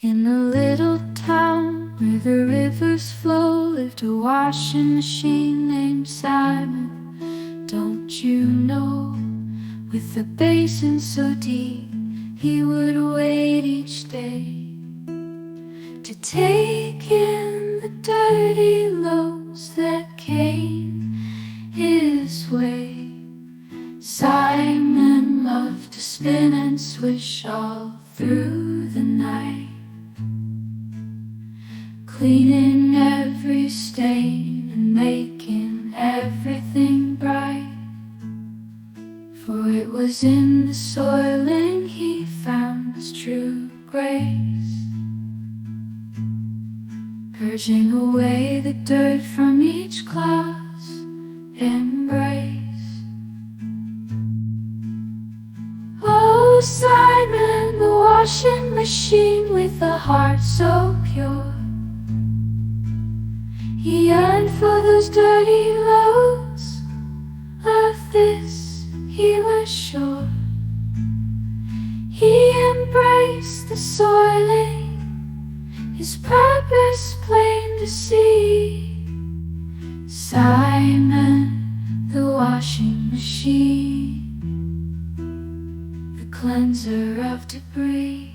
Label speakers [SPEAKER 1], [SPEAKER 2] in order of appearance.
[SPEAKER 1] In a little town where the rivers flow lived a washing machine named Simon. Don't you know, with a basin so deep, he would wait each day to take in the dirty loads that came his way. Simon loved to spin and swish all through the night, cleaning every stain and making everything bright. For it was in the soiling he found his true grace, purging away the dirt from each cloud's embrace. Oh, Simon, the washing machine with a heart so pure, he yearned for those dirty loads. Of this he was sure. He embraced the soiling, his purpose plain to see. Simon, the washing machine, the cleanser of debris.